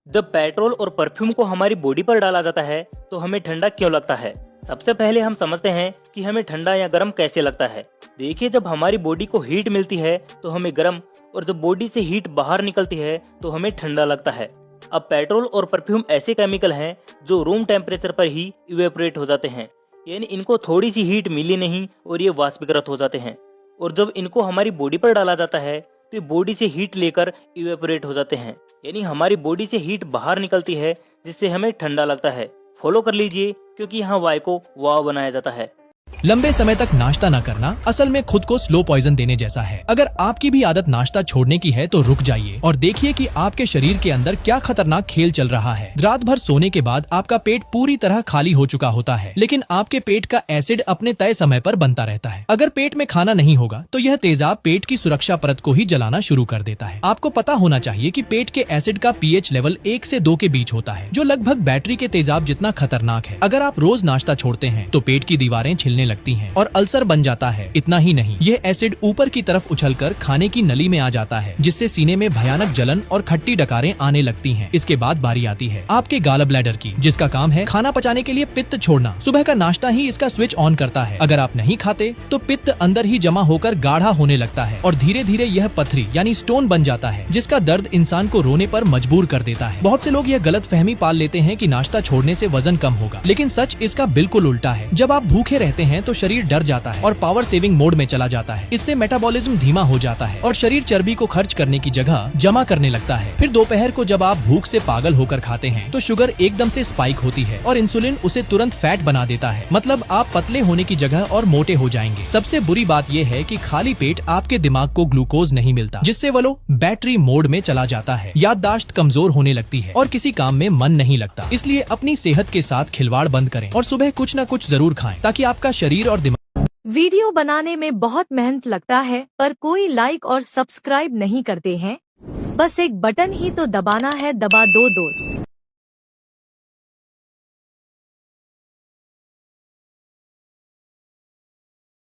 जब पेट्रोल और परफ्यूम को हमारी बॉडी पर डाला जाता है तो हमें ठंडा क्यों लगता है। सबसे पहले हम समझते हैं कि हमें ठंडा या गर्म कैसे लगता है। देखिए, जब हमारी बॉडी को हीट मिलती है तो हमें गर्म, और जब बॉडी से हीट बाहर निकलती है तो हमें ठंडा लगता है। अब पेट्रोल और परफ्यूम ऐसे केमिकल हैं जो रूम टेम्परेचर पर ही इवेपोरेट हो जाते हैं, यानी इनको थोड़ी सी हीट मिली नहीं और ये वाष्पीकृत हो जाते हैं। और जब इनको हमारी बॉडी पर डाला जाता है तो ये बॉडी से हीट लेकर इवेपोरेट हो जाते हैं, यानी हमारी बॉडी से हीट बाहर निकलती है जिससे हमें ठंडा लगता है। फॉलो कर लीजिए, क्योंकि यहाँ वाई को वाव बनाया जाता है। लंबे समय तक नाश्ता न करना असल में खुद को स्लो पॉइजन देने जैसा है। अगर आपकी भी आदत नाश्ता छोड़ने की है तो रुक जाइए और देखिए कि आपके शरीर के अंदर क्या खतरनाक खेल चल रहा है। रात भर सोने के बाद आपका पेट पूरी तरह खाली हो चुका होता है, लेकिन आपके पेट का एसिड अपने तय समय पर बनता रहता है। अगर पेट में खाना नहीं होगा तो यह तेजाब पेट की सुरक्षा परत को ही जलाना शुरू कर देता है। आपको पता होना चाहिए कि पेट के एसिड का पीएच लेवल 1 से 2 के बीच होता है, जो लगभग बैटरी के तेजाब जितना खतरनाक है। अगर आप रोज नाश्ता छोड़ते हैं तो पेट की दीवारें छिलने लगती हैं और अल्सर बन जाता है। इतना ही नहीं, यह एसिड ऊपर की तरफ उछलकर खाने की नली में आ जाता है, जिससे सीने में भयानक जलन और खट्टी डकारें आने लगती हैं। इसके बाद बारी आती है आपके गॉल ब्लैडर की, जिसका काम है खाना पचाने के लिए पित्त छोड़ना। सुबह का नाश्ता ही इसका स्विच ऑन करता है। अगर आप नहीं खाते तो पित्त अंदर ही जमा होकर गाढ़ा होने लगता है और धीरे धीरे यह पथरी यानी स्टोन बन जाता है, जिसका दर्द इंसान को रोने पर मजबूर कर देता है। बहुत से लोग यह गलत फहमी पाल लेते हैं कि नाश्ता छोड़ने से वजन कम होगा, लेकिन सच इसका बिल्कुल उल्टा है। जब आप भूखे रहते हैं तो शरीर डर जाता है और पावर सेविंग मोड में चला जाता है। इससे मेटाबॉलिज्म धीमा हो जाता है और शरीर चर्बी को खर्च करने की जगह जमा करने लगता है। फिर दोपहर को जब आप भूख से पागल होकर खाते हैं तो शुगर एकदम से स्पाइक होती है और इंसुलिन उसे तुरंत फैट बना देता है। मतलब आप पतले होने की जगह और मोटे हो जाएंगे। सबसे बुरी बात यह है कि खाली पेट आपके दिमाग को ग्लूकोज नहीं मिलता, जिससे वो बैटरी मोड में चला जाता है। याददाश्त कमजोर होने लगती है और किसी काम में मन नहीं लगता। इसलिए अपनी सेहत के साथ खिलवाड़ बंद करें और सुबह कुछ न कुछ जरूर खाएं, ताकि आपका शरीर और दिमाग। वीडियो बनाने में बहुत मेहनत लगता है, पर कोई लाइक और सब्सक्राइब नहीं करते हैं। बस एक बटन ही तो दबाना है, दबा दो दोस्त।